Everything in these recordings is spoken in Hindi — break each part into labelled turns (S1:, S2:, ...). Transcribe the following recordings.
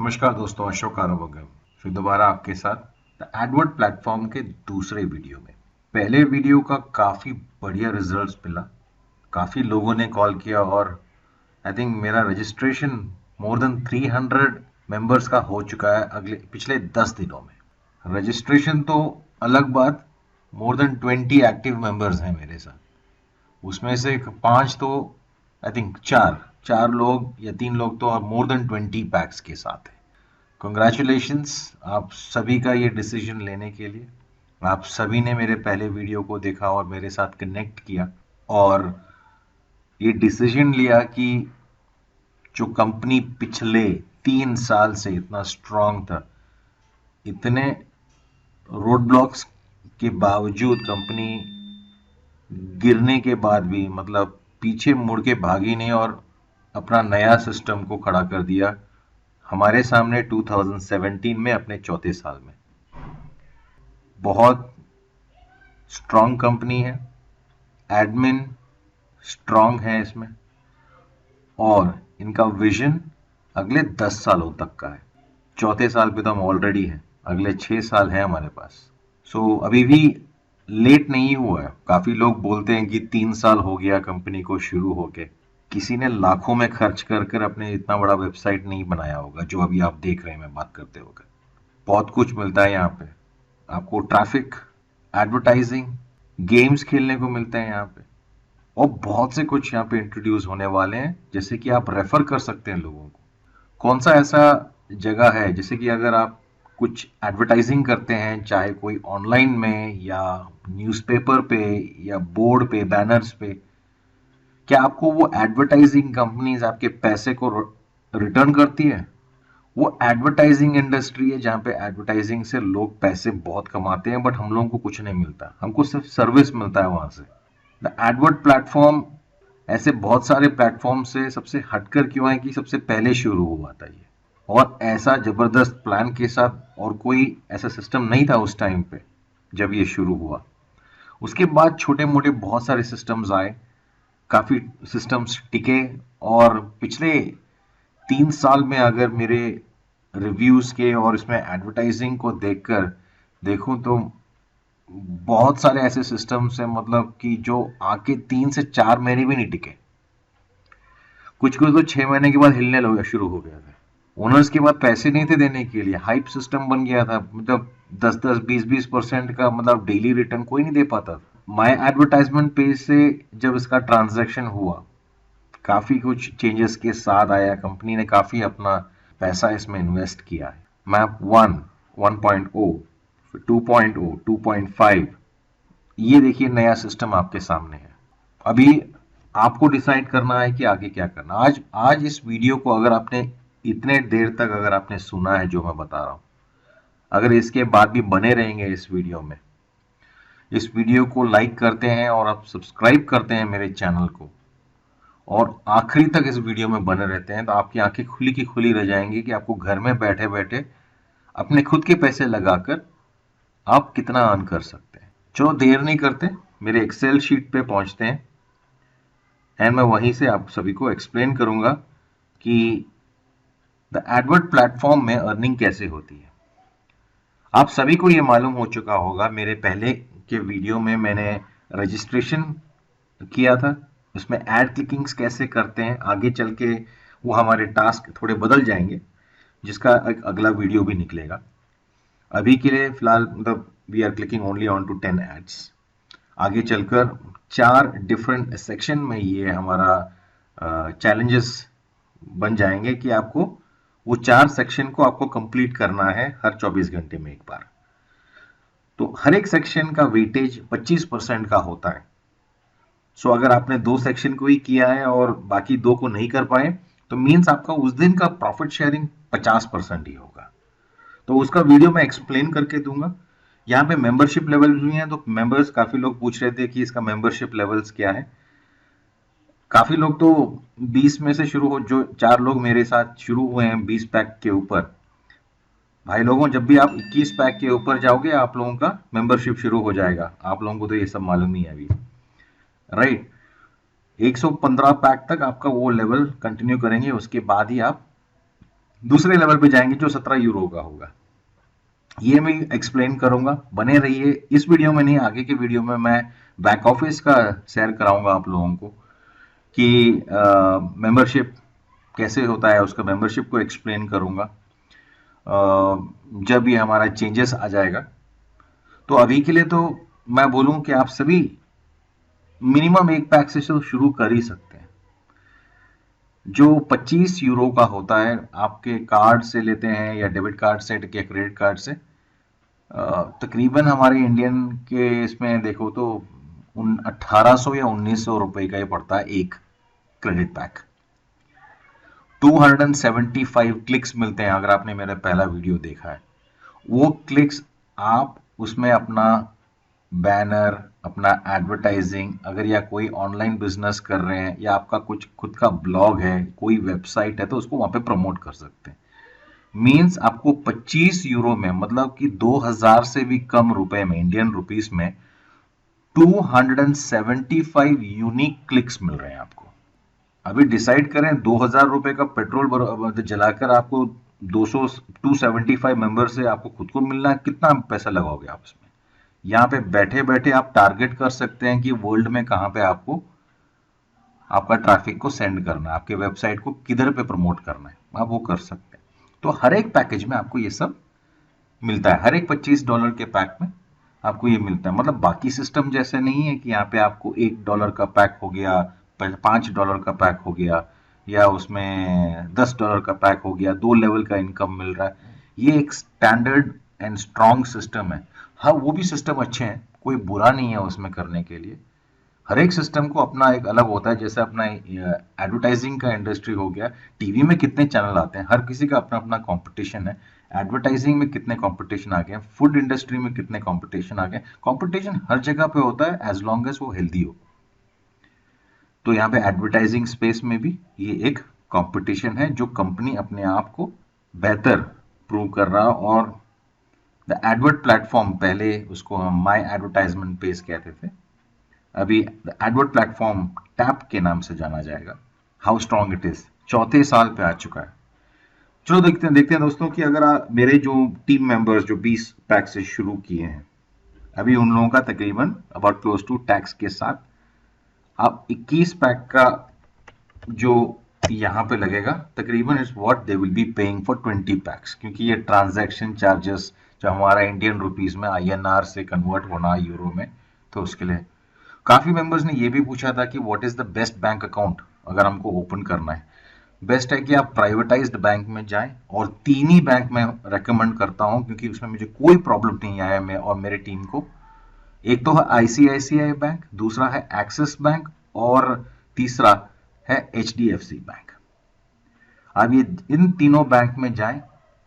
S1: नमस्कार दोस्तों, अशोक आरोग्य फिर दोबारा आपके साथ द एडवर्ड प्लेटफॉर्म के दूसरे वीडियो में। पहले वीडियो का काफ़ी बढ़िया रिजल्ट्स मिला, काफ़ी लोगों ने कॉल किया और आई थिंक मेरा रजिस्ट्रेशन मोर देन 300 मेंबर्स का हो चुका है पिछले 10 दिनों में। रजिस्ट्रेशन तो अलग बात, मोर देन 20 एक्टिव मेंबर्स हैं मेरे साथ। उसमें से पांच तो आई थिंक चार लोग या तीन लोग तो मोर देन 20 पैक्स के साथ है। कंग्रेचुलेशंस आप सभी का ये डिसीजन लेने के लिए। आप सभी ने मेरे पहले वीडियो को देखा और मेरे साथ कनेक्ट किया और ये डिसीजन लिया कि जो कंपनी पिछले 3 साल से इतना स्ट्रांग था, इतने रोड ब्लॉक्स के बावजूद कंपनी गिरने के बाद भी मतलब पीछे मुड़ के भागी नहीं और अपना नया सिस्टम को खड़ा कर दिया हमारे सामने 2017 में अपने चौथे साल में। बहुत स्ट्रांग कंपनी है, एडमिन स्ट्रांग है इसमें और इनका विजन अगले 10 सालों तक का है। चौथे साल पे तो हम ऑलरेडी हैं, अगले 6 साल है हमारे पास। सो अभी भी लेट नहीं हुआ है। काफी लोग बोलते हैं कि 3 साल हो गया कंपनी को शुरू होके। किसी ने लाखों में खर्च कर कर अपने इतना बड़ा वेबसाइट नहीं बनाया होगा जो अभी आप देख रहे हैं मैं बात करते होगा। बहुत कुछ मिलता है यहाँ पे आपको, ट्रैफिक, एडवर्टाइजिंग, गेम्स खेलने को मिलते हैं यहाँ पे और बहुत से कुछ यहाँ पे इंट्रोड्यूस होने वाले हैं, जैसे कि आप रेफर कर सकते हैं लोगों को। कौन सा ऐसा जगह है जैसे कि अगर आप कुछ एडवर्टाइजिंग करते हैं, चाहे कोई ऑनलाइन में या न्यूज़पेपर पे या बोर्ड पे, बैनर्स पे, क्या आपको वो एडवर्टाइजिंग कंपनीज आपके पैसे को रिटर्न करती है? वो एडवर्टाइजिंग इंडस्ट्री है जहाँ पे एडवर्टाइजिंग से लोग पैसे बहुत कमाते हैं, बट हम लोगों को कुछ नहीं मिलता, हमको सिर्फ सर्विस मिलता है वहां से। द एडवर्ड प्लेटफॉर्म ऐसे बहुत सारे प्लेटफॉर्म से सबसे हटकर क्यों है कि सबसे पहले शुरू हुआ था ये, और ऐसा जबरदस्त प्लान के साथ, और कोई ऐसा सिस्टम नहीं था उस टाइम पे जब ये शुरू हुआ। उसके बाद छोटे मोटे बहुत सारे सिस्टम्स आए, काफी सिस्टम्स टिके और पिछले 3 साल में अगर मेरे रिव्यूज के और इसमें एडवर्टाइजिंग को देखकर देखूं तो बहुत सारे ऐसे सिस्टम्स हैं मतलब कि जो आके 3 से 4 महीने भी नहीं टिके। कुछ कुछ तो 6 महीने के बाद हिलने लगे, शुरू हो गया था। ओनर्स के बाद पैसे नहीं थे देने के लिए, हाइप सिस्टम बन गया था, मतलब 10-10 20-20% का मतलब डेली रिटर्न कोई नहीं दे पाता था। माय एडवर्टाइजमेंट पेज से जब इसका ट्रांजैक्शन हुआ, काफी कुछ चेंजेस के साथ आया, कंपनी ने काफी अपना पैसा इसमें इन्वेस्ट किया है। मैप 1, 1.0, 2.0, 2.5, ये देखिए नया सिस्टम आपके सामने है। अभी आपको डिसाइड करना है कि आगे क्या करना। आज आज इस वीडियो को अगर आपने इतने देर तक अगर आपने सुना है जो मैं बता रहा हूं, अगर इसके बाद भी बने रहेंगे इस वीडियो में, इस वीडियो को लाइक करते हैं और आप सब्सक्राइब करते हैं मेरे चैनल को और आखिरी तक इस वीडियो में बने रहते हैं, तो आपकी आंखें खुली की खुली रह जाएंगी कि आपको घर में बैठे बैठे अपने खुद के पैसे लगाकर आप कितना अर्न कर सकते हैं। चलो देर नहीं करते, मेरे एक्सेल शीट पे पहुंचते हैं एंड मैं वहीं से आप सभी को एक्सप्लेन करूंगा कि द एडवर्ड प्लेटफॉर्म में अर्निंग कैसे होती है। आप सभी को ये मालूम हो चुका होगा, मेरे पहले के वीडियो में मैंने रजिस्ट्रेशन किया था, उसमें एड क्लिकिंग्स कैसे करते हैं। आगे चल के वो हमारे टास्क थोड़े बदल जाएंगे, जिसका एक अगला वीडियो भी निकलेगा। अभी के लिए फिलहाल मतलब we are clicking only on to 10 ads. आगे चलकर 4 डिफरेंट सेक्शन में ये हमारा चैलेंजेस बन जाएंगे कि आपको वो 4 सेक्शन को आपको कंप्लीट करना है हर 24 घंटे में एक बार। तो हर एक सेक्शन का वेटेज 25% का होता है। सो अगर आपने 2 सेक्शन को ही किया है और बाकी 2 को नहीं कर पाए, तो मीन्स आपका उस दिन का प्रॉफिट शेयरिंग 50% ही होगा। तो उसका वीडियो मैं एक्सप्लेन करके दूंगा। यहाँ पे मेंबरशिप लेवल भी हैं, तो मेंबर्स काफी लोग पूछ रहे थे कि इसका मेंबरशिप लेवल्स क्या है। काफी लोग तो 20 में से शुरू हो, जो 4 लोग मेरे साथ शुरू हुए हैं 20 पैक के ऊपर। भाई लोगों, जब भी आप 21 पैक के ऊपर जाओगे आप लोगों का मेंबरशिप शुरू हो जाएगा। आप लोगों को तो ये सब मालूम ही है अभी, राइट। 115 पैक तक आपका वो लेवल कंटिन्यू करेंगे, उसके बाद ही आप दूसरे लेवल पे जाएंगे जो 17 यूरो का होगा। ये मैं एक्सप्लेन करूंगा, बने रहिए। इस वीडियो में नहीं, आगे के वीडियो में मैं बैक ऑफिस का शेयर कराऊंगा आप लोगों को कि मेंबरशिप कैसे होता है, उसका मेंबरशिप को एक्सप्लेन करूंगा जब ये हमारा चेंजेस आ जाएगा। तो अभी के लिए तो मैं बोलूं कि आप सभी मिनिमम एक पैक से तो शुरू कर ही सकते हैं। जो 25 यूरो का होता है, आपके कार्ड से लेते हैं या डेबिट कार्ड से या क्रेडिट कार्ड से, तकरीबन हमारे इंडियन के इसमें देखो तो 1800 या 1900 रुपए का ही पड़ता है एक क्रेडिट पैक। 275 क्लिक्स मिलते हैं अगर आपने मेरा पहला वीडियो देखा है। वो क्लिक्स आप उसमें अपना बैनर, अपना एडवर्टाइजिंग, अगर या कोई ऑनलाइन बिजनेस कर रहे हैं या आपका कुछ खुद का ब्लॉग है, कोई वेबसाइट है, तो उसको वहां पे प्रमोट कर सकते हैं। मींस आपको 25 यूरो में, मतलब कि 2000 से भी कम रुपए में, इंडियन रुपीस में 275 यूनिक क्लिक्स मिल रहे हैं आपको। अभी डिसाइड करें 2000 रुपए का पेट्रोल जलाकर आपको 200 275 मेंबर से आपको खुद को मिलना है, कितना पैसा लगाओगे आप इसमें? यहाँ पे बैठे बैठे आप टारगेट कर सकते हैं कि वर्ल्ड में कहाँ पे आपको आपका ट्रैफिक को सेंड करना है, आपके वेबसाइट को किधर पे प्रमोट करना है, आप वो कर सकते हैं। तो हर एक पैकेज में आपको ये सब मिलता है। हर एक $25 के पैक में आपको ये मिलता है। मतलब बाकी सिस्टम जैसे नहीं है कि यहाँ पे आपको $1 का पैक हो गया, $5 का पैक हो गया, या उसमें $10 का पैक हो गया, 2 लेवल का इनकम मिल रहा है। ये एक स्टैंडर्ड एंड स्ट्रॉन्ग सिस्टम है। हाँ, वो भी सिस्टम अच्छे हैं, कोई बुरा नहीं है उसमें करने के लिए। हर एक सिस्टम को अपना एक अलग होता है। जैसे अपना एडवर्टाइजिंग का इंडस्ट्री हो गया, टीवी में कितने चैनल आते हैं, हर किसी का अपना अपना कंपटीशन है। एडवर्टाइजिंग में कितने कंपटीशन आ गए, फूड इंडस्ट्री में कितने कंपटीशन आ गए। कंपटीशन हर जगह पे होता है एज लॉन्ग एज वो हेल्दी हो। तो यहाँ पे एडवर्टाइजिंग स्पेस में भी ये एक कंपटीशन है, जो कंपनी अपने आप को बेहतर प्रूव कर रहा है। और द एडवर्ट प्लेटफॉर्म, पहले उसको हम माई एडवर्टाइजमेंट पेज कहते थे, अभी एडवर्ड प्लेटफॉर्म टैप के नाम से जाना जाएगा। हाउ स्ट्रॉन्ग इट इज, चौथे साल पे आ चुका है। चलो देखते हैं दोस्तों कि अगर मेरे जो टीम मेंबर्स जो 20 पैक से शुरू किए हैं, अभी उन लोगों का तकरीबन अबाउट क्लोज टू टैक्स के साथ आप 21 पैक का जो यहाँ पे लगेगा, तकरीबन is what they will be paying for 20 PACS, क्योंकि ये ट्रांजैक्शन चार्जेस जो हमारा इंडियन रुपीज में INR से कन्वर्ट होना यूरो में, तो उसके लिए काफी मेंबर्स ने ये भी पूछा था कि what is the best bank account अगर हमको ओपन करना है। बेस्ट है कि आप प्राइवेटाइज्ड बैंक में जाएं, और 3 ही बैंक मैं रेकमेंड करता हूं क्योंकि उसमें मुझे कोई प्रॉब्लम नहीं आया, मैं और मेरे टीम को। एक तो है ICICI बैंक, दूसरा है एक्सिस बैंक, और तीसरा है HDFC बैंक। अब ये इन तीनों बैंक में जाएं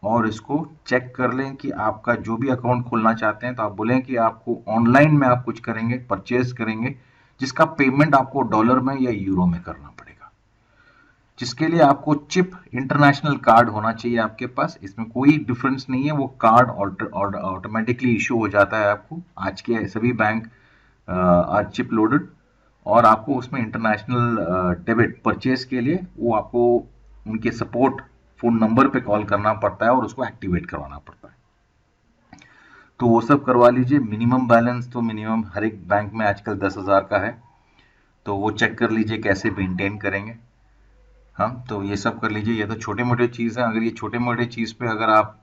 S1: और इसको चेक कर लें कि आपका जो भी अकाउंट खोलना चाहते हैं, तो आप बोलें कि आपको ऑनलाइन में आप कुछ करेंगे, परचेज करेंगे, जिसका पेमेंट आपको डॉलर में या यूरो में करना पड़ेगा, जिसके लिए आपको चिप इंटरनेशनल कार्ड होना चाहिए आपके पास। इसमें कोई डिफरेंस नहीं है, वो कार्ड ऑटोमेटिकली इशू हो जाता है आपको। आज के सभी बैंक आर चिप लोडेड, और आपको उसमें इंटरनेशनल डेबिट परचेज के लिए वो आपको उनके सपोर्ट फोन नंबर पे कॉल करना पड़ता है और उसको एक्टिवेट करवाना पड़ता है। तो वो सब करवा लीजिए। मिनिमम बैलेंस तो मिनिमम हर एक बैंक में आजकल 10,000 का है, तो वो चेक कर लीजिए कैसे मेंटेन करेंगे। हाँ, तो ये सब कर लीजिए। ये तो छोटे मोटे चीज़ है। अगर ये छोटे मोटे चीज़ पे अगर आप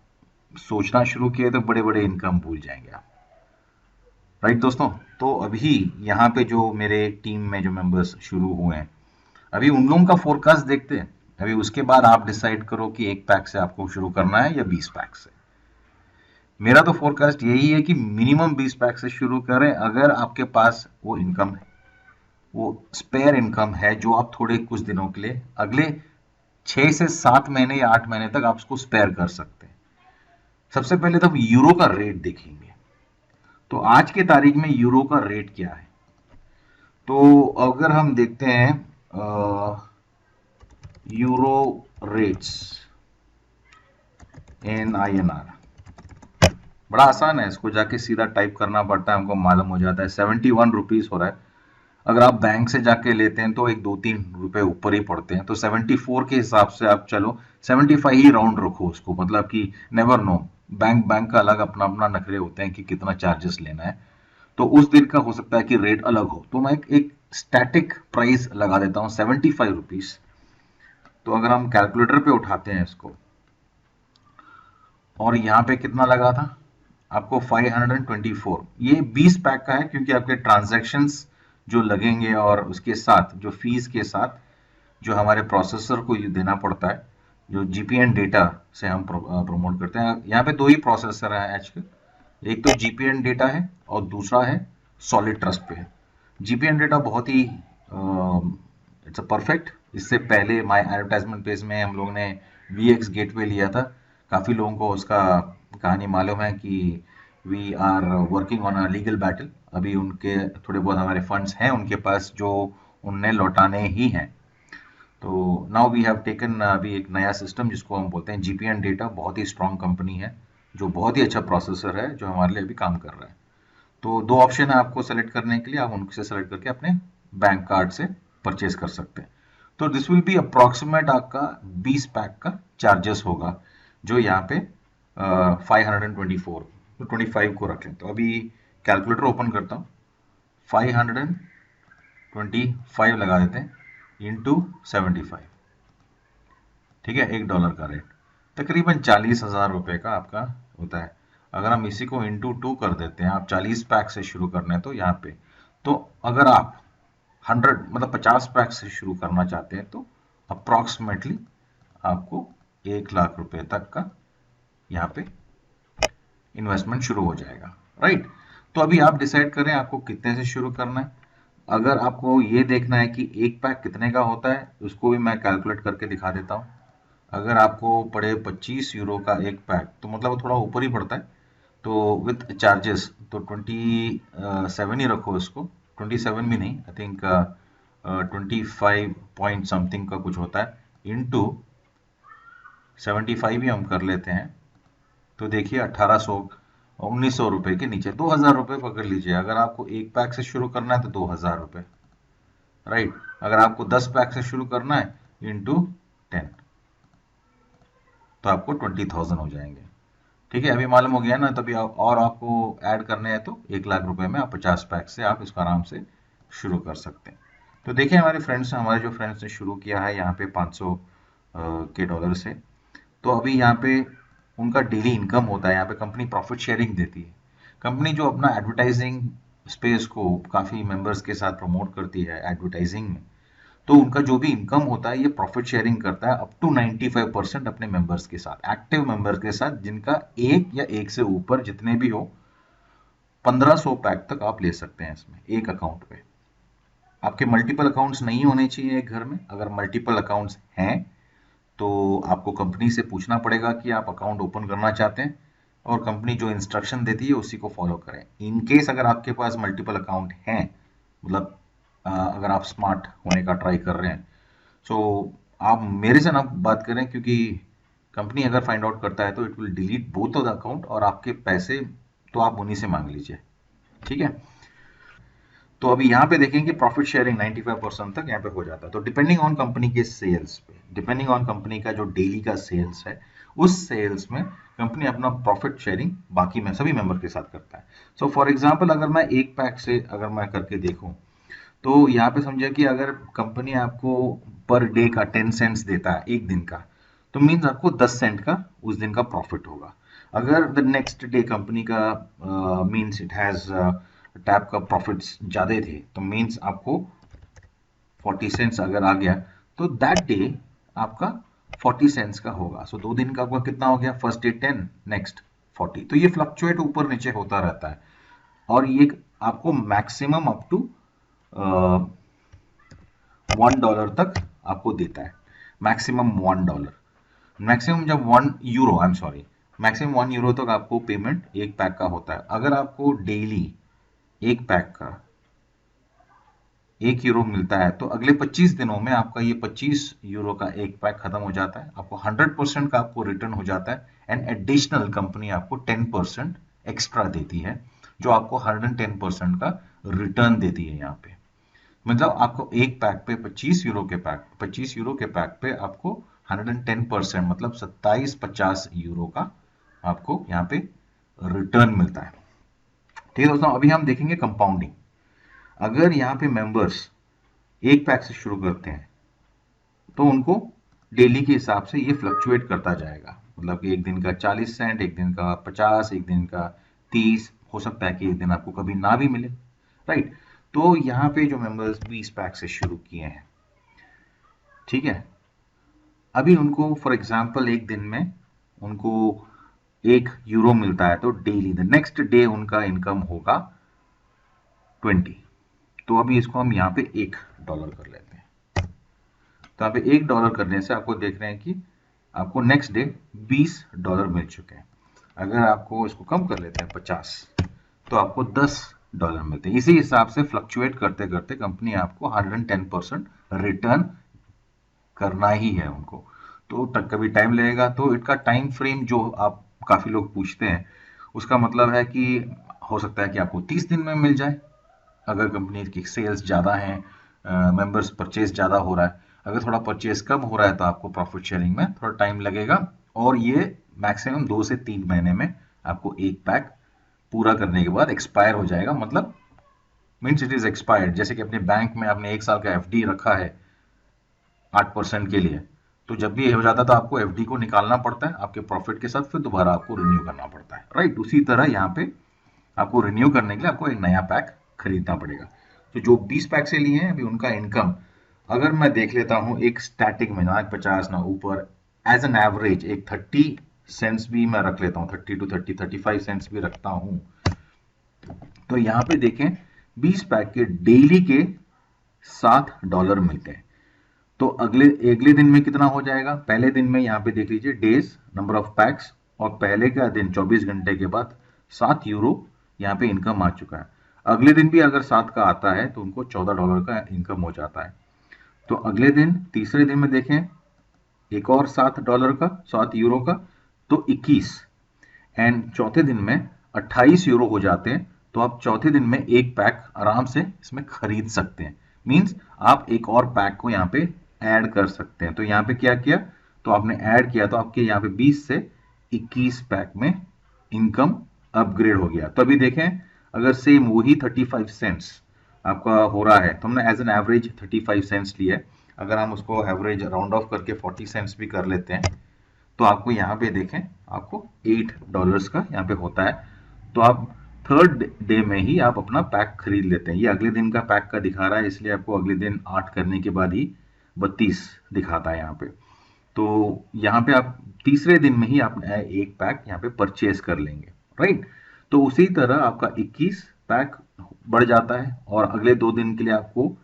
S1: सोचना शुरू किए तो बड़े बड़े इनकम भूल जाएंगे आप। राइट दोस्तों, तो अभी यहाँ पे जो मेरे टीम में जो मेंबर्स शुरू हुए हैं, अभी उन लोगों का फोरकास्ट देखते हैं। अभी उसके बाद आप डिसाइड करो कि एक पैक से आपको शुरू करना है या 20 पैक से। मेरा तो फोरकास्ट यही है कि मिनिमम 20 पैक से शुरू करें। अगर आपके पास वो इनकम है, वो स्पेयर इनकम है, जो आप थोड़े कुछ दिनों के लिए, अगले 6 से 7 महीने या 8 महीने तक आप उसको स्पेयर कर सकते हैं। सबसे पहले तो हम यूरो का रेट देखेंगे। तो आज के तारीख में यूरो का रेट क्या है, तो अगर हम देखते हैं यूरो रेट्स इन INR, बड़ा आसान है, इसको जाके सीधा टाइप करना पड़ता है, हमको मालूम हो जाता है। 71 रुपीज हो रहा है अगर आप बैंक से जाके लेते हैं तो एक 2-3 रुपए ऊपर ही पड़ते हैं, तो 74 के हिसाब से आप चलो 75 ही राउंड रखो उसको, मतलब कि नेवर नो, बैंक बैंक का अलग अपना अपना नखरे होते हैं कि कितना चार्जेस लेना है। तो उस दिन का हो सकता है कि रेट अलग हो, तो मैं एक स्टैटिक प्राइस लगा देता हूँ 75 रुपीज। तो अगर हम कैलकुलेटर पे उठाते हैं इसको, और यहाँ पे कितना लगा था आपको 524, ये 20 पैक का है, क्योंकि आपके ट्रांजैक्शंस जो लगेंगे और उसके साथ जो फीस के साथ जो हमारे प्रोसेसर को ये देना पड़ता है, जो जीपीएन डेटा से हम प्रमोट करते हैं। यहाँ पे दो ही प्रोसेसर है आजकल, एक तो जीपीएन डेटा है और दूसरा है सॉलिड ट्रस्ट पे है। जीपीएन डेटा बहुत ही इट्स अ परफेक्ट। इससे पहले माय एडवर्टाइजमेंट पेज में हम लोग ने वीएक्स गेटवे लिया था, काफ़ी लोगों को उसका कहानी मालूम है कि we are working on a legal battle. अभी उनके थोड़े बहुत हमारे फंड्स हैं उनके पास जो उनने लौटाने ही हैं। तो नाउ वी हैव टेकन अभी एक नया सिस्टम जिसको हम बोलते हैं जीपीएन डेटा, बहुत ही स्ट्रांग कंपनी है, जो बहुत ही अच्छा प्रोसेसर है, जो हमारे लिए अभी काम कर रहा है। तो दो ऑप्शन है आपको सेलेक्ट करने के लिए, आप उनसे सेलेक्ट करके अपने बैंक कार्ड से परचेज कर सकते हैं। तो दिस विल बी अप्रोक्सीमेट आपका 20 पैक का चार्जेस होगा, जो यहाँ पे 524, तो 25 को रखें। तो अभी कैलकुलेटर ओपन करता हूँ, 525 लगा देते हैं इंटू 75, ठीक है, $1 का रेट तकरीबन 40,000 रुपये का आपका होता है। अगर हम इसी को इंटू 2 कर देते हैं, आप 40 पैक से शुरू करना है तो यहाँ पे, तो अगर आप 100 मतलब 50 पैक से शुरू करना चाहते हैं तो अप्रॉक्सीमेटली आपको 1 लाख रुपए तक का यहाँ पे इन्वेस्टमेंट शुरू हो जाएगा, राइट। तो अभी आप डिसाइड करें आपको कितने से शुरू करना है। अगर आपको ये देखना है कि एक पैक कितने का होता है, उसको भी मैं कैलकुलेट करके दिखा देता हूँ। अगर आपको पड़े 25 यूरो का एक पैक, तो मतलब वो थोड़ा ऊपर ही पड़ता है, तो विथ चार्जेस तो 27 ही रखो इसको, 27 भी नहीं, आई थिंक 25 पॉइंट समथिंग का कुछ होता है, इंटू 75 ही हम कर लेते हैं। तो देखिए 1800 1900 रुपए के नीचे 2000 रुपये पकड़ लीजिए। अगर आपको एक पैक से शुरू करना है तो 2000 रुपये, राइट। अगर आपको 10 पैक से शुरू करना है इंटू 10, तो आपको 20,000 हो जाएंगे, ठीक है। अभी मालूम हो गया ना, तभी और आपको ऐड करने हैं तो 1 लाख रुपए में आप 50 पैक से आप इसको आराम से शुरू कर सकते हैं। तो देखिए हमारे जो फ्रेंड्स ने शुरू किया है यहाँ पे 500 के डॉलर से, तो अभी यहाँ पे उनका डेली इनकम होता है, यहाँ पे कंपनी प्रॉफिट शेयरिंग देती है। कंपनी जो अपना एडवर्टाइजिंग स्पेस को काफ़ी मेंबर्स के साथ प्रमोट करती है एडवर्टाइजिंग में, तो उनका जो भी इनकम होता है ये प्रॉफिट शेयरिंग करता है अप टू 95% अपने मेंबर्स के साथ, एक्टिव मेंबर्स के साथ, जिनका एक या एक से ऊपर जितने भी हो 1500 पैक तक आप ले सकते हैं इसमें एक अकाउंट पे। आपके मल्टीपल अकाउंट्स नहीं होने चाहिए एक घर में। अगर मल्टीपल अकाउंट्स हैं तो आपको कंपनी से पूछना पड़ेगा कि आप अकाउंट ओपन करना चाहते हैं, और कंपनी जो इंस्ट्रक्शन देती है उसी को फॉलो करें। इन केस अगर आपके पास मल्टीपल अकाउंट हैं, मतलब अगर आप स्मार्ट होने का ट्राई कर रहे हैं, सो आप मेरे से ना बात करें, क्योंकि कंपनी अगर फाइंड आउट करता है तो it will delete both of the account, और आपके पैसे तो आप उन्हीं से मांग लीजिए, ठीक है। तो अभी यहाँ पे देखें कि प्रॉफिट शेयरिंग 95% तक यहाँ पे हो जाता है। तो डिपेंडिंग ऑन कंपनी के सेल्स पे, डिपेंडिंग ऑन कंपनी का जो डेली का सेल्स है, उस सेल्स में कंपनी अपना प्रॉफिट शेयरिंग बाकी में सभी मेंबर के साथ करता है। सो फॉर एग्जांपल अगर मैं एक पैक से अगर मैं करके देखूं, तो यहाँ पे समझिए कि अगर कंपनी आपको पर डे का 10 सेंट्स देता है एक दिन का, तो मीन्स आपको 10 सेंट का उस दिन का प्रॉफिट होगा। अगर द नेक्स्ट डे कंपनी का मीन्स इट हैज टैप का प्रॉफिट्स ज़्यादा थे, तो मीन्स आपको 40 सेंट्स अगर आ गया, तो दैट डे आपका 40 सेंट्स का होगा। सो 2 दिन का आपका कितना हो गया, फर्स्ट डे 10, नेक्स्ट 40। तो ये फ्लक्चुएट ऊपर नीचे होता रहता है, और ये आपको मैक्सिमम अप टू $1 तक आपको देता है, मैक्सिमम $1। मैक्सिमम जब 1 euro, I am sorry, maximum 1 euro तक आपको पेमेंट एक पैक का होता है। अगर आपको डेली एक पैक का 1 यूरो मिलता है, तो अगले 25 दिनों में आपका ये 25 यूरो का एक पैक खत्म हो जाता है, आपको 100% का आपको रिटर्न हो जाता है, एंड एडिशनल कंपनी आपको 10% एक्स्ट्रा देती है, जो आपको 110% का रिटर्न देती है यहाँ पे। मतलब आपको एक पैक पे 25 यूरो के पैक पे आपको 110%, मतलब 27-50 यूरो का आपको यहाँ पे रिटर्न मिलता है। ठीक है दोस्तों, अभी हम देखेंगे कंपाउंडिंग। अगर यहाँ पे मेंबर्स एक पैक से शुरू करते हैं तो उनको डेली के हिसाब से ये फ्लक्चुएट करता जाएगा, मतलब कि एक दिन का 40 सेंट, एक दिन का 50, एक दिन का 30, हो सकता है कि एक दिन आपको कभी ना भी मिले, राइट। तो यहाँ पे जो मेंबर्स 20 पैक से शुरू किए हैं, ठीक है, अभी उनको फॉर एग्जांपल एक दिन में उनको 1 यूरो मिलता है, तो डेली द नेक्स्ट डे उनका इनकम होगा 20। तो अभी इसको हम यहाँ पे $1 कर लेते हैं। तो यहाँ पे $1 करने से आपको देख रहे हैं कि आपको नेक्स्ट डे $20 मिल चुके हैं। अगर आपको इसको कम कर लेते हैं 50, तो आपको $10 मिलते हैं। इसी हिसाब से फ्लक्चुएट करते करते कंपनी आपको 110% रिटर्न करना ही है उनको। तो कभी टाइम लगेगा, तो इसका टाइम फ्रेम जो आप काफी लोग पूछते हैं, उसका मतलब है कि हो सकता है कि आपको 30 दिन में मिल जाए अगर कंपनी की सेल्स ज़्यादा हैं, मेंबर्स परचेज ज़्यादा हो रहा है। अगर थोड़ा परचेज कम हो रहा है तो आपको प्रॉफिट शेयरिंग में थोड़ा टाइम लगेगा, और ये मैक्सिमम 2 से 3 महीने में आपको एक पैक पूरा करने के बाद एक्सपायर हो जाएगा। मतलब मीन्स इट इज एक्सपायर्ड। जैसे कि अपने बैंक में आपने 1 साल का एफडी रखा है 8% के लिए, तो जब भी ये हो जाता है तो आपको एफडी को निकालना पड़ता है आपके प्रॉफिट के साथ, फिर दोबारा आपको रिन्यू करना पड़ता है, राइट। उसी तरह यहाँ पे आपको रिन्यू करने के लिए आपको एक नया पैक खरीदना पड़ेगा। तो जो 20 पैक से लिए हैं अभी उनका इनकम अगर मैं देख लेता हूँ एक स्टैटिक में, ना 50 ना ऊपर, एज एन एवरेज एक 30 सेंट्स भी मैं रख लेता हूँ, 30 टू 35 सेंट्स भी रखता हूँ। तो यहाँ पे देखें 20 पैक के डेली के $7 मिलते हैं। तो अगले अगले दिन में कितना हो जाएगा? पहले दिन में यहाँ पे देख लीजिए डेज, नंबर ऑफ पैक्स, और पहले का दिन 24 घंटे के बाद 7 यूरो यहाँ पे इनकम आ चुका है। अगले दिन भी अगर 7 का आता है तो उनको $14 का इनकम हो जाता है। तो अगले दिन तीसरे दिन में देखें एक और $7 का, 7 यूरो का, तो 21, एंड चौथे दिन में 28 यूरो हो जाते हैं। तो आप चौथे दिन में एक पैक आराम से इसमें खरीद सकते हैं। मींस आप एक और पैक को यहाँ पे ऐड कर सकते हैं। तो यहाँ पे क्या किया, तो आपने ऐड किया तो आपके यहाँ पे 20 से 21 पैक में इनकम अपग्रेड हो गया। तो अभी देखें अगर सेम वही 35 सेंट्स आपका हो रहा है, तो हमने एज एन एवरेज 35 सेंट्स लिया है। अगर हम उसको एवरेज राउंड ऑफ करके 40 सेंट्स भी कर लेते हैं, तो आपको यहाँ पे देखें आपको $8 का यहाँ पे होता है। तो आप थर्ड डे में ही आप अपना पैक खरीद लेते हैं। ये अगले दिन का पैक का दिखा रहा है, इसलिए आपको अगले दिन 8 करने के बाद ही 32 दिखाता है यहाँ पे। तो यहाँ पे आप तीसरे दिन में ही आप एक पैक यहाँ पे परचेज कर लेंगे, राइट। तो उसी तरह आपका 21 पैक बढ़ जाता है, और अगले 2 दिन के लिए आपको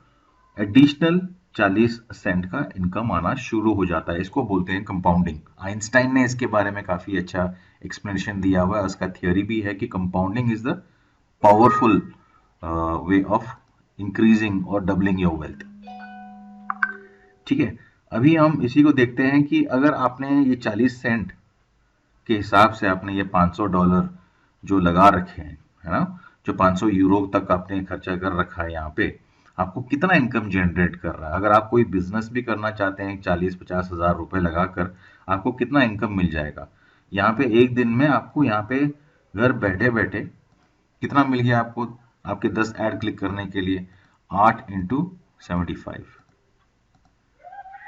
S1: एडिशनल 40 सेंट का इनकम आना शुरू हो जाता है। इसको बोलते हैं कंपाउंडिंग। आइंस्टाइन ने इसके बारे में काफी अच्छा एक्सप्लेनेशन दिया हुआ है। उसका थियोरी भी है कि compounding is the powerful way of increasing और डबलिंग योर वेल्थ। ठीक है, अभी हम इसी को देखते हैं कि अगर आपने ये 40 सेंट के हिसाब से आपने ये $500 जो लगा रखे हैं, है ना, जो 500 यूरो तक आपने खर्चा कर रखा है, यहाँ पे आपको कितना इनकम जनरेट कर रहा है। अगर आप कोई बिजनेस भी करना चाहते हैं 40-50 हजार रुपए लगाकर, आपको कितना इनकम मिल जाएगा। यहाँ पे एक दिन में आपको यहाँ पे घर बैठे बैठे कितना मिल गया आपको, आपके 10 ऐड क्लिक करने के लिए 8 इंटू 75,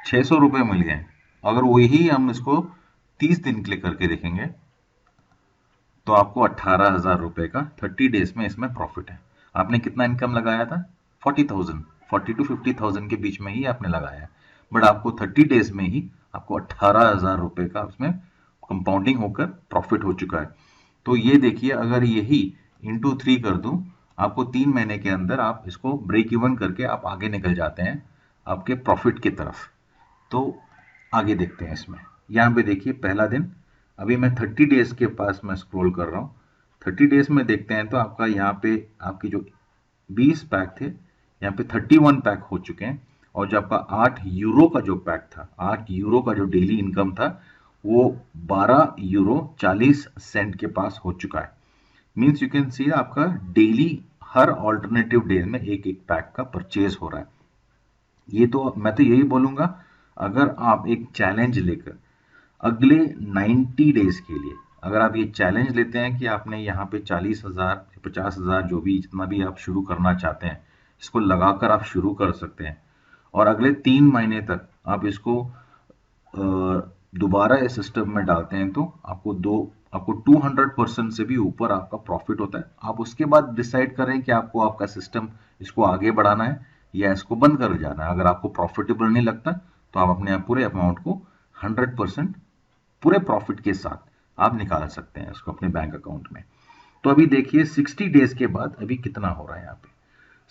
S1: 600 रुपए मिल गए। अगर वही हम इसको 30 दिन क्लिक करके देखेंगे तो आपको 18,000 रुपए का 30 डेज में इसमें प्रॉफिट है। आपने कितना इनकम लगाया था? 40,000, 40 टू 50,000 के बीच में ही आपने लगाया है, बट आपको 30 डेज में ही आपको 18,000 रुपए का उसमें कंपाउंडिंग होकर प्रॉफिट हो चुका है। तो ये देखिए, अगर यही इंटू 3 कर दूं, आपको 3 महीने के अंदर आप इसको ब्रेक इवन करके आप आगे निकल जाते हैं आपके प्रॉफिट की तरफ। तो आगे देखते हैं इसमें। यहाँ पे देखिए पहला दिन, अभी मैं 30 डेज के पास मैं स्क्रॉल कर रहा हूँ। 30 डेज में देखते हैं तो आपका यहाँ पे आपके जो 20 पैक थे, यहाँ पे 31 पैक हो चुके हैं। और जो आपका 8 यूरो का जो पैक था, 8 यूरो का जो डेली इनकम था, वो 12 यूरो 40 सेंट के पास हो चुका है। मीन्स यू कैन सी आपका डेली हर ऑल्टरनेटिव डे में एक एक पैक का परचेज हो रहा है। ये तो मैं तो यही बोलूंगा, अगर आप एक चैलेंज लेकर अगले 90 डेज के लिए अगर आप ये चैलेंज लेते हैं कि आपने यहाँ पे 40,000 50,000 जो भी जितना भी आप शुरू करना चाहते हैं इसको लगाकर आप शुरू कर सकते हैं, और अगले 3 महीने तक आप इसको दोबारा इस सिस्टम में डालते हैं तो आपको 200% से भी ऊपर आपका प्रॉफिट होता है। आप उसके बाद डिसाइड करें कि आपको आपका सिस्टम इसको आगे बढ़ाना है या इसको बंद कर जाना है। अगर आपको प्रॉफिटेबल नहीं लगता तो आप अपने पूरे अमाउंट को 100% पूरे प्रॉफिट के साथ आप निकाल सकते हैं इसको अपने बैंक अकाउंट में। तो अभी देखिए 60 डेज के बाद अभी कितना हो रहा है यहाँ पे।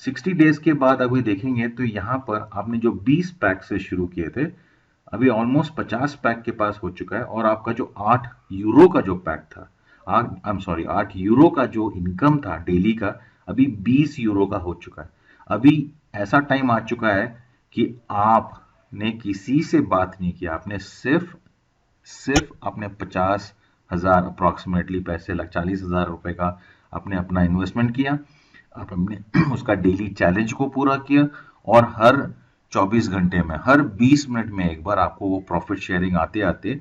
S1: 60 डेज के बाद अभी देखेंगे तो यहाँ पर आपने जो 20 पैक से शुरू किए थे अभी ऑलमोस्ट 50 पैक के पास हो चुका है, और आपका जो 8 यूरो का जो पैक था, 8 यूरो का जो इनकम था डेली का, अभी 20 यूरो का हो चुका है। अभी ऐसा टाइम आ चुका है कि आपने किसी से बात नहीं किया, आपने सिर्फ आपने 50,000 अप्रोक्सीमेटली पैसे 40,000 रुपए का आपने अपना इन्वेस्टमेंट किया, आप हमने उसका डेली चैलेंज को पूरा किया, और हर 24 घंटे में हर 20 मिनट में एक बार आपको वो प्रॉफिट शेयरिंग आते आते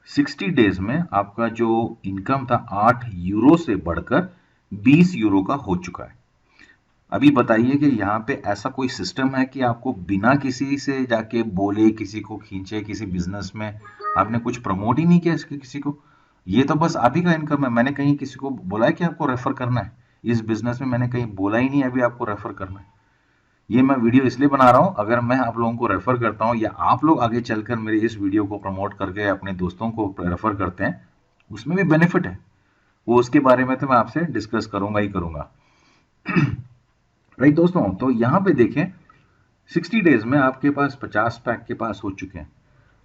S1: 60 डेज में आपका जो इनकम था 8 यूरो से बढ़कर 20 यूरो का हो चुका है। अभी बताइए कि यहाँ पे ऐसा कोई सिस्टम है कि आपको बिना किसी से जाके बोले, किसी को खींचे, किसी बिजनेस में आपने कुछ प्रमोट ही नहीं किया इसके किसी को, ये तो बस आप ही का इनकम है। मैंने कहीं किसी को बोला है कि आपको रेफर करना है इस बिजनेस में, मैंने कहीं बोला ही नहीं अभी आपको रेफर करना है। ये मैं वीडियो इसलिए बना रहा हूं, अगर मैं आप लोगों को रेफर करता हूं या आप लोग आगे चलकर मेरे इस वीडियो को प्रमोट करके अपने दोस्तों को रेफर करते हैं, उसमें भी बेनिफिट है, वो उसके बारे में तो मैं आपसे डिस्कस करूंगा ही करूंगा। राइट दोस्तों, तो यहाँ पे देखें 60 डेज में आपके पास 50 पैक के पास हो चुके हैं।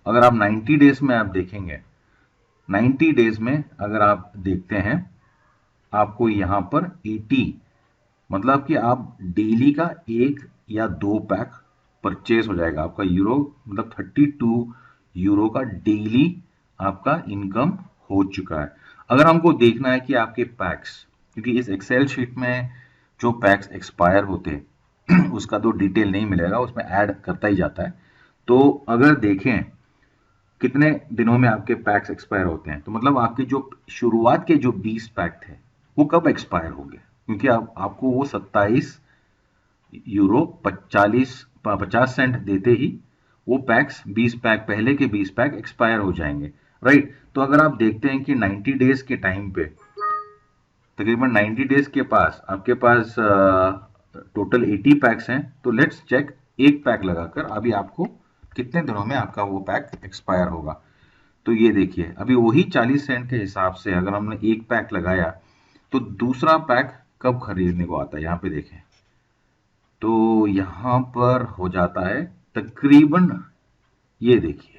S1: अगर आप 90 डेज में आप देखेंगे, 90 डेज में अगर आप देखते हैं आपको यहाँ पर 80, मतलब कि आप डेली का 1 या 2 पैक परचेज हो जाएगा आपका यूरो, मतलब 32 यूरो का डेली आपका इनकम हो चुका है। अगर हमको देखना है कि आपके पैक्स, क्योंकि इस एक्सेल शीट में जो पैक्स एक्सपायर होते हैं उसका तो डिटेल नहीं मिलेगा, उसमें ऐड करता ही जाता है। तो अगर देखें कितने दिनों में आपके पैक्स एक्सपायर होते हैं, तो मतलब आपके जो शुरुआत के जो 20 पैक थे वो कब एक्सपायर होंगे, क्योंकि आपको वो 27 यूरो 50 सेंट देते ही वो पैक्स 20 पैक पहले के 20 पैक एक्सपायर हो जाएंगे। राइट, तो अगर आप देखते हैं कि 90 डेज के टाइम पे तकरीबन 90 डेज के पास आपके पास टोटल 80 पैक्स हैं, तो लेट्स चेक एक पैक लगाकर अभी आपको कितने दिनों में आपका वो पैक एक्सपायर होगा। तो ये देखिए अभी वही 40 सेंट के हिसाब से अगर हमने एक पैक लगाया तो दूसरा पैक कब खरीदने को आता है, यहाँ पे देखें तो यहां पर हो जाता है तकरीबन, ये देखिए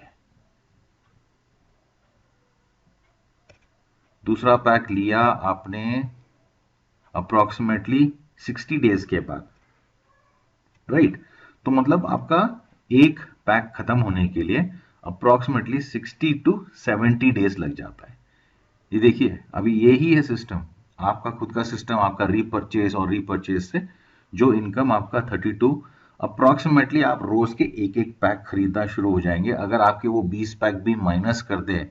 S1: दूसरा पैक लिया आपने अप्रोक्सीमेटली 60 डेज के बाद। राइट, तो मतलब आपका एक पैक खत्म होने के लिए अप्रोक्सीमेटली 60 टू 70 डेज लग जाता है। ये देखिए अभी यही है सिस्टम, आपका खुद का सिस्टम, आपका रीपरचेज और रीपरचेज से जो इनकम आपका 32 अप्रोक्सीमेटली आप रोज के एक एक पैक खरीदना शुरू हो जाएंगे। अगर आपके वो 20 पैक भी माइनस कर दें,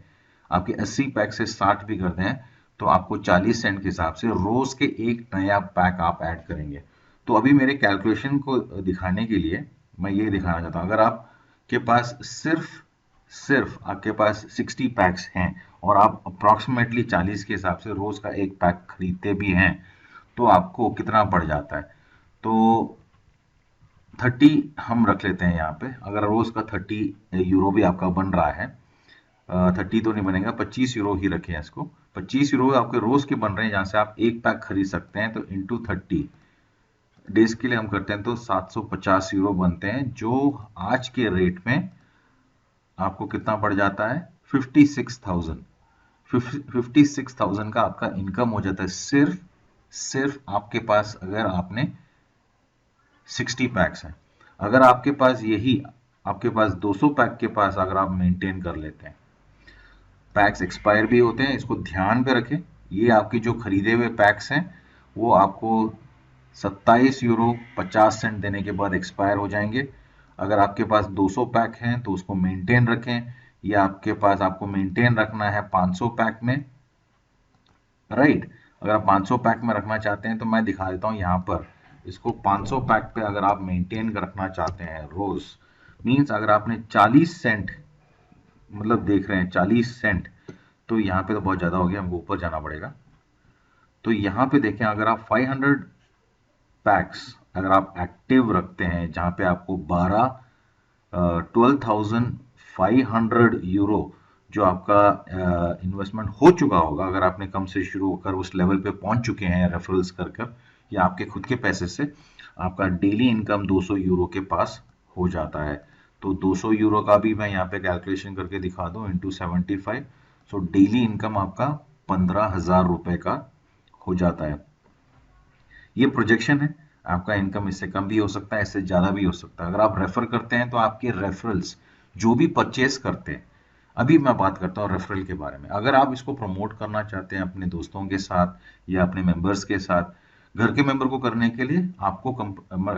S1: आपके 80 पैक से 60 भी कर दें, तो आपको 40 सेंट के हिसाब से रोज के एक नया पैक आप ऐड करेंगे। तो अभी मेरे कैलकुलेशन को दिखाने के लिए मैं ये दिखाना चाहता हूँ, अगर आपके पास सिर्फ आपके पास 60 पैक्स हैं और आप अप्रोक्सीमेटली 40 के हिसाब से रोज का एक पैक खरीदते भी हैं, तो आपको कितना पड़ जाता है। तो 30 हम रख लेते हैं यहाँ पे, अगर रोज का 30 यूरो भी आपका बन रहा है, 30 तो नहीं बनेगा, 25 यूरो ही रखें इसको, 25 यूरो आपके रोज के बन रहे हैं जहां से आप एक पैक खरीद सकते हैं, तो इंटू 30 डेज के लिए हम करते हैं तो 750 यूरो बनते हैं, जो आज के रेट में आपको कितना पड़ जाता है 56,000। 56,000 का आपका इनकम हो जाता है सिर्फ आपके पास, अगर आपने 60 पैक्स हैं। अगर आपके पास आपके पास 200 पैक के पास अगर आप मेंटेन कर लेते हैं, पैक्स एक्सपायर भी होते हैं, इसको ध्यान पे रखें। ये आपके जो खरीदे हुए पैक्स हैं वो आपको €27 50 देने के बाद एक्सपायर हो जाएंगे। अगर आपके पास 200 पैक हैं तो उसको मेंटेन रखें, या आपके पास आपको मेंटेन रखना है 500 पैक में, राइट। अगर आप 500 पैक में रखना चाहते हैं तो मैं दिखा देता हूँ यहाँ पर इसको। 500 पैक पे अगर आप मेंटेन रखना चाहते हैं रोज, मींस अगर आपने 40 सेंट, मतलब देख रहे हैं 40 सेंट, तो यहाँ पे तो बहुत ज़्यादा हो गया, हमको ऊपर जाना पड़ेगा। तो यहाँ पे देखें, अगर आप 500 पैक्स अगर आप एक्टिव रखते हैं, जहाँ पे आपको 12,500 यूरो जो आपका इन्वेस्टमेंट हो चुका होगा, अगर आपने कम से शुरू होकर उस लेवल पे पहुंच चुके हैं रेफरल्स कर कर, या आपके खुद के पैसे से, आपका डेली इनकम 200 यूरो के पास हो जाता है। तो 200 यूरो का भी मैं यहाँ पे कैलकुलेशन करके दिखा दूं, इंटू 75, सो डेली इनकम आपका 15,000 रुपए का हो जाता है। ये प्रोजेक्शन है, आपका इनकम इससे कम भी हो सकता है, इससे ज़्यादा भी हो सकता है। अगर आप रेफर करते हैं तो आपके रेफरल्स जो भी परचेस करते हैं, अभी मैं बात करता हूँ रेफरल के बारे में। अगर आप इसको प्रमोट करना चाहते हैं अपने दोस्तों के साथ या अपने मेंबर्स के साथ, घर के मेंबर को करने के लिए आपको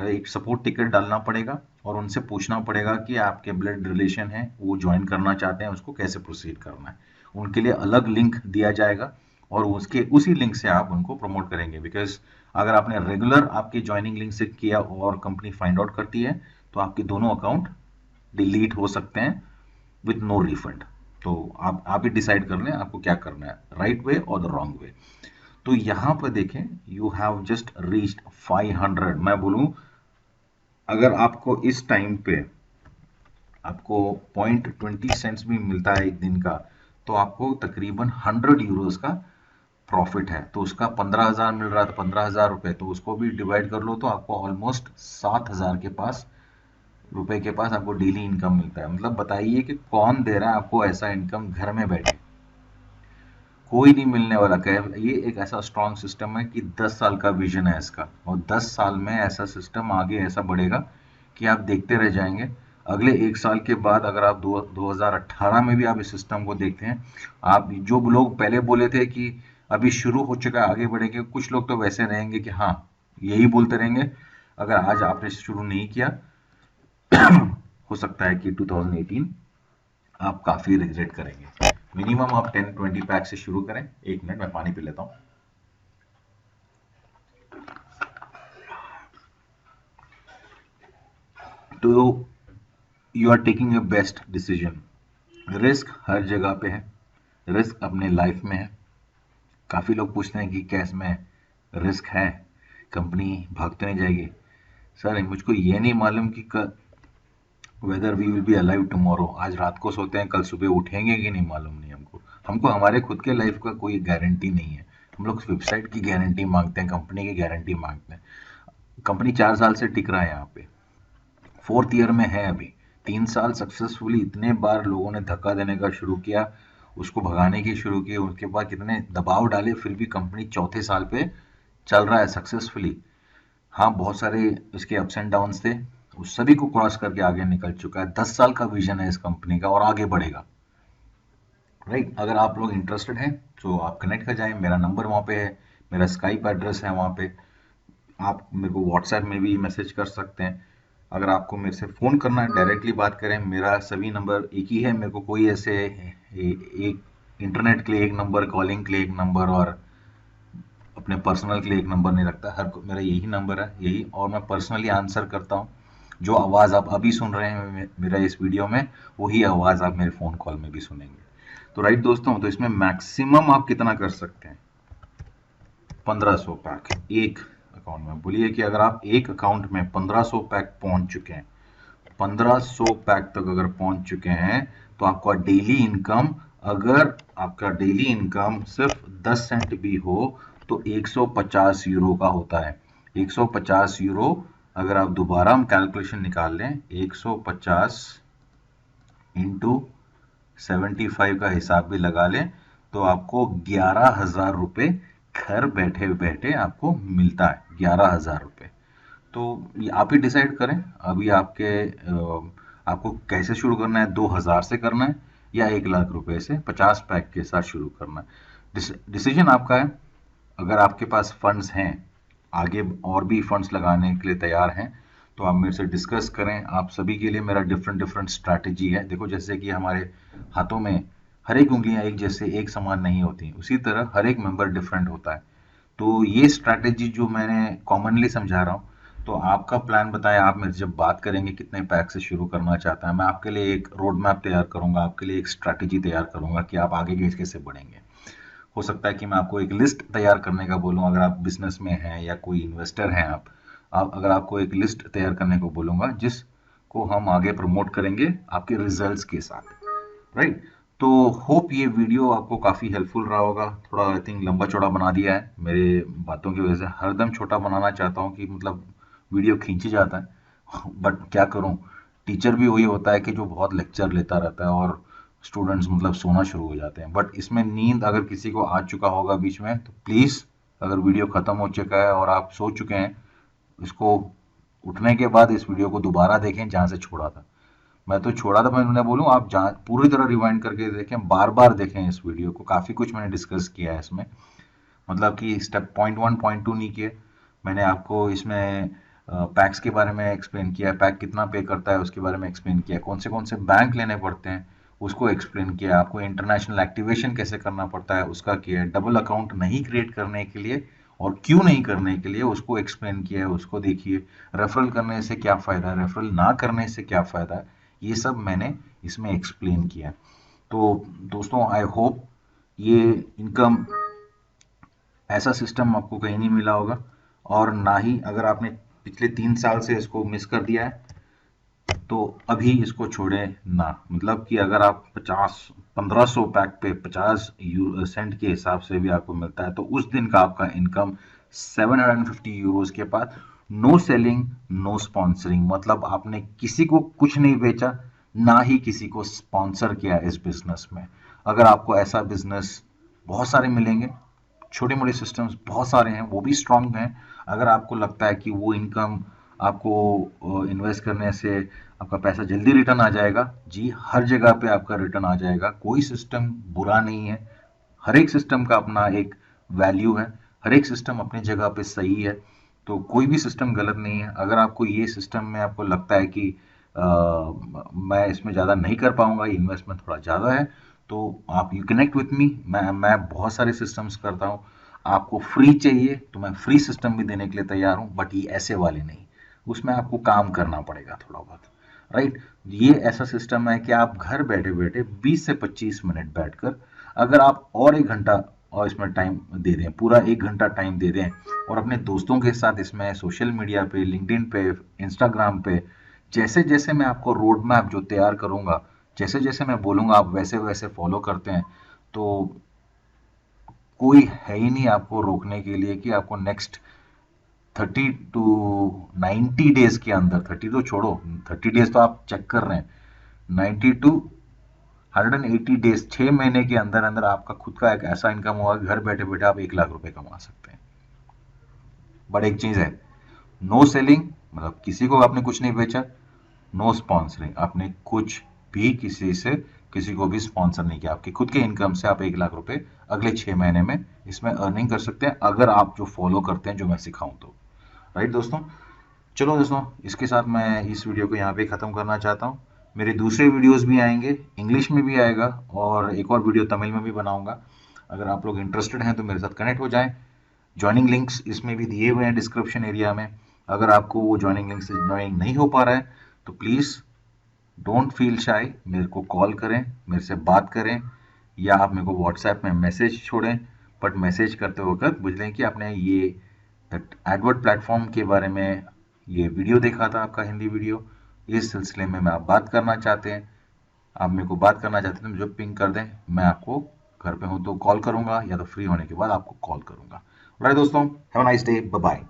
S1: एक सपोर्ट टिकट डालना पड़ेगा और उनसे पूछना पड़ेगा कि आपके ब्लड रिलेशन है वो ज्वाइन करना चाहते हैं, उसको कैसे प्रोसीड करना है। उनके लिए अलग लिंक दिया जाएगा और उसके उसी लिंक से आप उनको प्रमोट करेंगे। बिकॉज अगर आपने रेगुलर आपके ज्वाइनिंग लिंक से किया और कंपनी फाइंड आउट करती है तो आपके दोनों अकाउंट डिलीट हो सकते हैं विथ नो रिफंड। तो आप ही डिसाइड कर लें आपको क्या करना है, राइट वे और द रॉन्ग वे। तो यहाँ पर देखें, यू हैव जस्ट रीच्ड 500। मैं बोलूं अगर आपको इस टाइम पे आपको 0.20 भी मिलता है एक दिन का, तो आपको तकरीबन 100 यूरोज का प्रॉफिट है। तो उसका 15,000 मिल रहा था, 15,000 रुपए, तो उसको भी डिवाइड कर लो तो आपको ऑलमोस्ट 7,000 के पास रुपए के पास आपको डेली इनकम मिलता है। मतलब बताइए कि कौन दे रहा है आपको ऐसा इनकम घर में बैठे, कोई नहीं मिलने वाला। कह ये एक ऐसा स्ट्रॉन्ग सिस्टम है कि 10 साल का विजन है इसका, और 10 साल में ऐसा सिस्टम आगे ऐसा बढ़ेगा कि आप देखते रह जाएंगे। अगले 1 साल के बाद अगर आप 2018 में भी आप इस सिस्टम को देखते हैं, आप जो लोग पहले बोले थे कि अभी शुरू हो चुका है आगे बढ़ेंगे, कुछ लोग तो वैसे रहेंगे कि हाँ यही बोलते रहेंगे। अगर आज आपने शुरू नहीं किया हो सकता है कि 2018 आप काफी रिग्रेट करेंगे। मिनिमम आप 10-20 पैक से शुरू करें। 1 मिनट मैं पानी पी लेता हूँ। तो you are taking your best decision. Risk हर जगह पे है, रिस्क अपने लाइफ में है। काफी लोग पूछते हैं कि क्या इसमें रिस्क है, कंपनी भाग तो नहीं जाएगी। सर मुझको ये नहीं मालूम कि whether we will be alive tomorrow, आज रात को सोते हैं कल सुबह उठेंगे कि नहीं मालूम नहीं हमको। हमको हमारे खुद के लाइफ का कोई गारंटी नहीं है। हम लोग वेबसाइट की गारंटी मांगते हैं, कंपनी की गारंटी मांगते हैं। कंपनी 4 साल से टिक रहा है, यहाँ पे 4th ईयर में है अभी। 3 साल सक्सेसफुली, इतने बार लोगों ने धक्का देने का शुरू किया, उसको भगाने की शुरू की, उसके बाद कितने दबाव डाले, फिर भी कंपनी 4थे साल पे चल रहा है सक्सेसफुली। हाँ बहुत सारे उसके अप्स एंड डाउन्स थे, उस सभी को क्रॉस करके आगे निकल चुका है। 10 साल का विजन है इस कंपनी का और आगे बढ़ेगा, राइट। अगर आप लोग इंटरेस्टेड हैं तो आप कनेक्ट कर जाएं, मेरा नंबर वहाँ पे है, मेरा स्काइप एड्रेस है वहाँ पे। आप मेरे को व्हाट्सएप में भी मैसेज कर सकते हैं। अगर आपको मेरे से फ़ोन करना है, डायरेक्टली बात करें, मेरा सभी नंबर एक ही है। मेरे को कोई ऐसे एक इंटरनेट के लिए एक नंबर, कॉलिंग के लिए एक नंबर और अपने पर्सनल के लिए एक नंबर नहीं रखता। मेरा यही नंबर है, यही, और मैं पर्सनली आंसर करता हूँ। जो आवाज़ आप अभी सुन रहे हैं मेरा इस वीडियो में, वही आवाज़ आप मेरे फ़ोन कॉल में भी सुनेंगे। तो राइट दोस्तों, तो इसमें मैक्सिमम आप कितना कर सकते हैं? 1500 पैक एक अकाउंट में। बोलिए कि अगर आप एक अकाउंट में 1500 पैक पहुंच चुके हैं, 1500 पैक तक अगर पहुंच चुके हैं, तो आपका डेली इनकम, अगर आपका डेली इनकम सिर्फ 10 सेंट भी हो तो 150 यूरो का होता है। 150 यूरो, अगर आप दोबारा हम कैलकुलेशन निकाल लें, 150 इंटू 75 का हिसाब भी लगा लें, तो आपको 11,000 रुपये घर बैठे बैठे आपको मिलता है। 11,000 रुपये। तो ये आप ही डिसाइड करें अभी आपको कैसे शुरू करना है, 2,000 से करना है या 1,00,000 रुपए से 50 पैक के साथ शुरू करना है। डिसीजन आपका है। अगर आपके पास फंड्स हैं आगे और भी फंड्स लगाने के लिए तैयार हैं तो आप मेरे से डिस्कस करें। आप सभी के लिए मेरा डिफरेंट डिफरेंट स्ट्रैटेजी है। देखो जैसे कि हमारे हाथों में हर एक उंगलियां एक जैसे एक समान नहीं होती, उसी तरह हर एक मेंबर डिफरेंट होता है। तो ये स्ट्रैटेजी जो मैंने कॉमनली समझा रहा हूँ, तो आपका प्लान बताएं। आप मेरे से जब बात करेंगे कितने पैक से शुरू करना चाहता है, मैं आपके लिए एक रोड मैप तैयार करूंगा, आपके लिए एक स्ट्रैटेजी तैयार करूंगा कि आप आगे कैसे कैसे बढ़ेंगे। हो सकता है कि मैं आपको एक लिस्ट तैयार करने का बोलूँ, अगर आप बिजनेस में हैं या कोई इन्वेस्टर हैं आप अगर आपको एक लिस्ट तैयार करने को बोलूँगा जिसको हम आगे प्रमोट करेंगे आपके रिजल्ट्स के साथ, राइट। तो होप ये वीडियो आपको काफ़ी हेल्पफुल रहा होगा। थोड़ा आई थिंक लंबा चौड़ा बना दिया है मेरे बातों की वजह से। हरदम छोटा बनाना चाहता हूँ कि मतलब वीडियो खींची जाता है बट क्या करूँ, टीचर भी वही होता है कि जो बहुत लेक्चर लेता रहता है और स्टूडेंट्स मतलब सोना शुरू हो जाते हैं। बट इसमें नींद अगर किसी को आ चुका होगा बीच में तो प्लीज़, अगर वीडियो ख़त्म हो चुका है और आप सो चुके हैं, इसको उठने के बाद इस वीडियो को दोबारा देखें जहाँ से छोड़ा था। मैं तो छोड़ा था, मैं उन्हें बोलूँ आप जहाँ पूरी तरह रिवाइंड करके देखें, बार बार देखें इस वीडियो को। काफ़ी कुछ मैंने डिस्कस किया है इसमें, मतलब कि स्टेप पॉइंट 1 पॉइंट 2 नहीं किए मैंने। आपको इसमें पैक्स के बारे में एक्सप्लेन किया, पैक कितना पे करता है उसके बारे में एक्सप्लेन किया, कौन से बैंक लेने पड़ते हैं उसको एक्सप्लेन किया, आपको इंटरनेशनल एक्टिवेशन कैसे करना पड़ता है उसका किया, डबल अकाउंट नहीं क्रिएट करने के लिए और क्यों नहीं करने के लिए उसको एक्सप्लेन किया है, उसको देखिए। रेफरल करने से क्या फ़ायदा है, रेफरल ना करने से क्या फ़ायदा है, ये सब मैंने इसमें एक्सप्लेन किया। तो दोस्तों आई होप ये इनकम ऐसा सिस्टम आपको कहीं नहीं मिला होगा, और ना ही अगर आपने पिछले 3 साल से इसको मिस कर दिया है तो अभी इसको छोड़ें ना। मतलब कि अगर आप 1500 पैक पे 50 सेंट के हिसाब से भी आपको मिलता है तो उस दिन का आपका इनकम 750 यूरोज के पास। नो सेलिंग, नो स्पॉन्सरिंग, मतलब आपने किसी को कुछ नहीं बेचा, ना ही किसी को स्पॉन्सर किया इस बिजनेस में। अगर आपको ऐसा बिजनेस बहुत सारे मिलेंगे, छोटे मोटे सिस्टम्स बहुत सारे हैं, वो भी स्ट्रांग हैं। अगर आपको लगता है कि वो इनकम आपको इन्वेस्ट करने से आपका पैसा जल्दी रिटर्न आ जाएगा, जी हर जगह पे आपका रिटर्न आ जाएगा। कोई सिस्टम बुरा नहीं है, हर एक सिस्टम का अपना एक वैल्यू है, हर एक सिस्टम अपनी जगह पे सही है, तो कोई भी सिस्टम गलत नहीं है। अगर आपको ये सिस्टम में आपको लगता है कि मैं इसमें ज़्यादा नहीं कर पाऊंगा, इन्वेस्टमेंट थोड़ा ज़्यादा है, तो आप यू कनेक्ट विथ मी। मैं बहुत सारे सिस्टम्स करता हूँ। आपको फ्री चाहिए तो मैं फ्री सिस्टम भी देने के लिए तैयार हूँ, बट ये ऐसे वाले नहीं, उसमें आपको काम करना पड़ेगा थोड़ा बहुत, राइट। ये ऐसा सिस्टम है कि आप घर बैठे बैठे 20 से 25 मिनट बैठकर अगर आप और 1 घंटा और इसमें टाइम दे दें, पूरा 1 घंटा टाइम दे दें और अपने दोस्तों के साथ इसमें सोशल मीडिया पे, लिंक्डइन पे, इंस्टाग्राम पे, जैसे जैसे मैं आपको रोड मैप जो तैयार करूंगा, जैसे जैसे मैं बोलूंगा आप वैसे वैसे फॉलो करते हैं, तो कोई है ही नहीं आपको रोकने के लिए कि आपको नेक्स्ट 30 टू 90 डेज के अंदर, 30 तो छोड़ो, 30 डेज तो आप चेक कर रहे हैं, 90 टू 180 डेज, 6 महीने के अंदर अंदर आपका खुद का एक ऐसा इनकम होगा घर बैठे बैठे आप 1 लाख रुपए कमा सकते हैं। बट एक चीज है, नो सेलिंग, मतलब किसी को आपने कुछ नहीं बेचा, नो स्पॉन्सरिंग, आपने कुछ भी किसी से किसी को भी स्पॉन्सर नहीं किया, आपकी खुद के इनकम से आप 1 लाख रुपए अगले 6 महीने में इसमें अर्निंग कर सकते हैं, अगर आप जो फॉलो करते हैं जो मैं सिखाऊं तो, राइट दोस्तों। चलो दोस्तों, इसके साथ मैं इस वीडियो को यहाँ पे ख़त्म करना चाहता हूँ। मेरे दूसरे वीडियोस भी आएंगे, इंग्लिश में भी आएगा और एक और वीडियो तमिल में भी बनाऊंगा। अगर आप लोग इंटरेस्टेड हैं तो मेरे साथ कनेक्ट हो जाएं। ज्वाइनिंग लिंक्स इसमें भी दिए हुए हैं डिस्क्रिप्शन एरिया में। अगर आपको वो ज्वाइनिंग लिंक से ज्वाइन नहीं हो पा रहा है तो प्लीज़ डोंट फील शाई, मेरे को कॉल करें, मेरे से बात करें, या आप मेरे को व्हाट्सएप में मैसेज छोड़ें। बट मैसेज करते वक्त बुझ लें कि आपने ये एडवर्ड प्लेटफॉर्म के बारे में ये वीडियो देखा था, आपका हिंदी वीडियो, इस सिलसिले में मैं आप बात करना चाहते हैं, आप मेरे को बात करना चाहते हैं तो मुझे पिंग कर दें। मैं आपको घर पे हूँ तो कॉल करूँगा, या तो फ्री होने के बाद आपको कॉल करूँगा। राइट दोस्तों, have a nice day, bye bye.